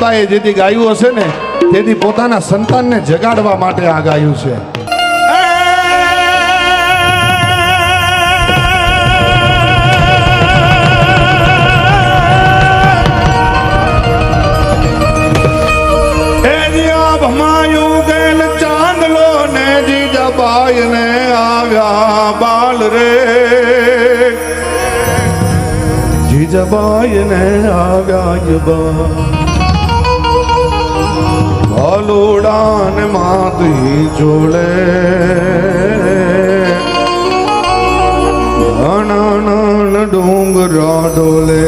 મીરાબાઈએ જેથી ગાયું હશે ને તેથી પોતાના સંતાનને જગાડવા માટે આ ગાયું છે. ને આવ્યા બાલ રે જીજાબાઈ ને આવ્યા બાલોડા ને માતી જોડે ઘણા ડુંગરા ડોલે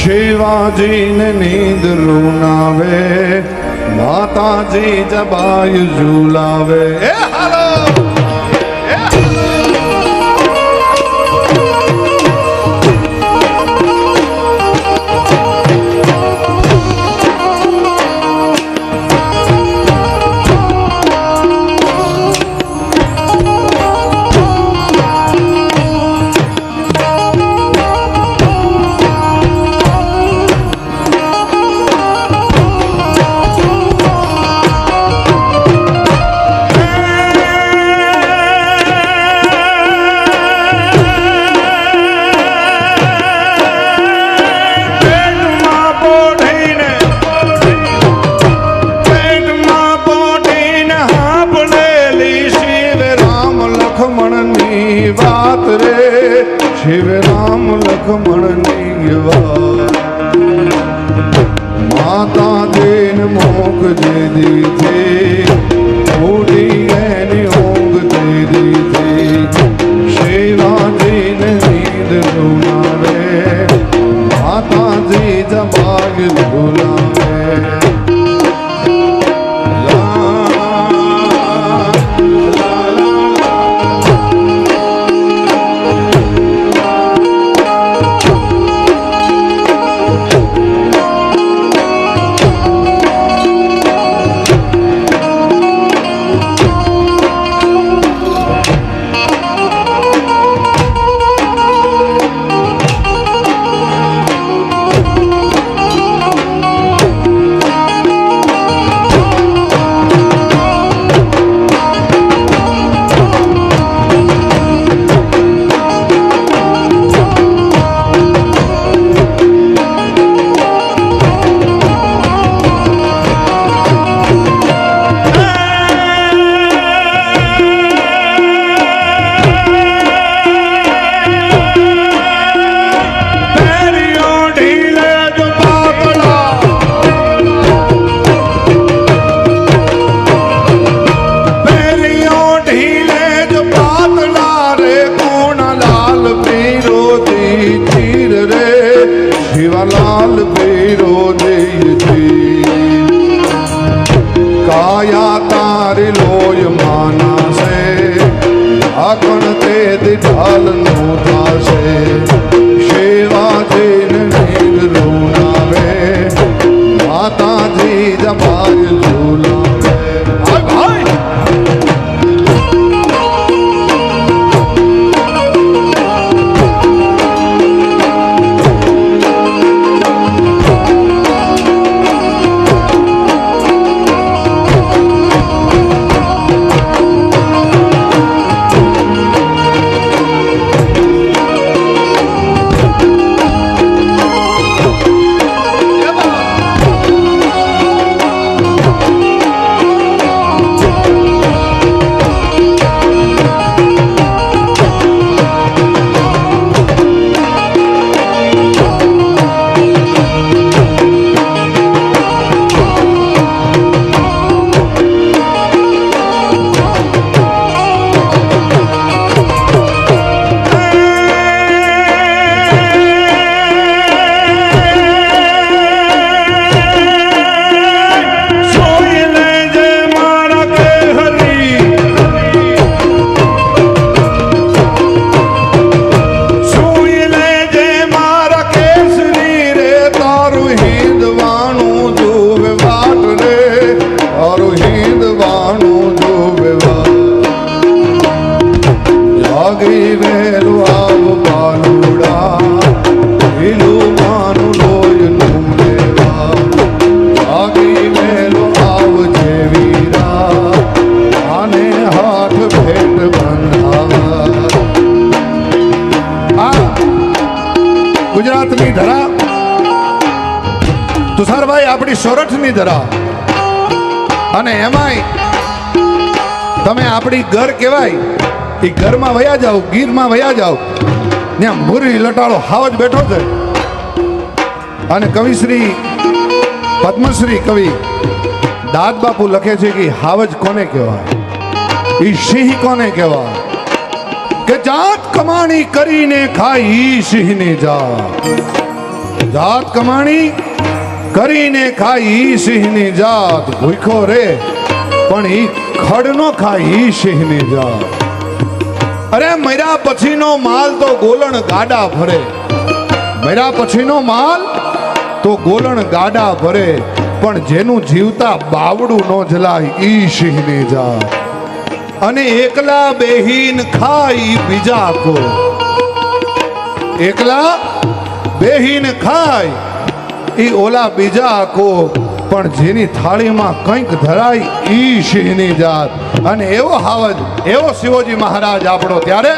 શિવાજી ને નીંદ રૂનાવે માતાજી જબાઈ ઝુલાવે. વાત રે શિવ રામ લખમણની વાત માતાજીને મોક જે દીધી ઉડી એની ઊંઘ દે દીધી શિવાજીને નીંદ રૂનાવે માતાજી જબાગ ઝુલાવે. લાલ ભૈરો દેયથી કાયા તારી લોય માના છે આકણ તે દિઢાલ નો થાશે શિવાજીને નીંદ રૂનાવે માતાજી જબાય ઝુલાવે. ભાઈ તુષારભાઈ આપણી સોરઠની ધરા અને એમાંય તમે આપણી ઘર કહેવાય એ ઘરમાં વયા જાઓ, ગીરમાં વયા જાઓ, ત્યાં મુરલી લટાળો હાવજ બેઠો છે અને કવિશ્રી પદ્મશ્રી કવિ દાદ બાપુ લખે છે કે હાવજ કોને કહેવાય, ઈ સિંહ કોને કહેવાય કે જાત કમાણી કરીને ખાય ઈ સિંહની જાત, જાત કમાણી કરીને ખાય ઈ સિંહની જાત, ભૂખો રે પણ ઈ ખડ નો ખાય ઈ સિંહની જાત. અરે મર્યા પછીનો માલ તો ગોલણ ગાડા ભરે, મર્યા પછીનો માલ તો ગોલણ ગાડા ભરે, પણ જેનું જીવતા બાવડું નો જલાય ઈ સિંહની જાત. અને એકલા બેહીન ખાય બીજા કો, એકલા બેહીન ખાય ઈ ઓલા બીજા કો, પણ જેની થાળીમાં કંઈક ધરાય ઈ સિંહની જાત. અને એવો હાવજ, એવો શિવજી મહારાજ આપણો ત્યારે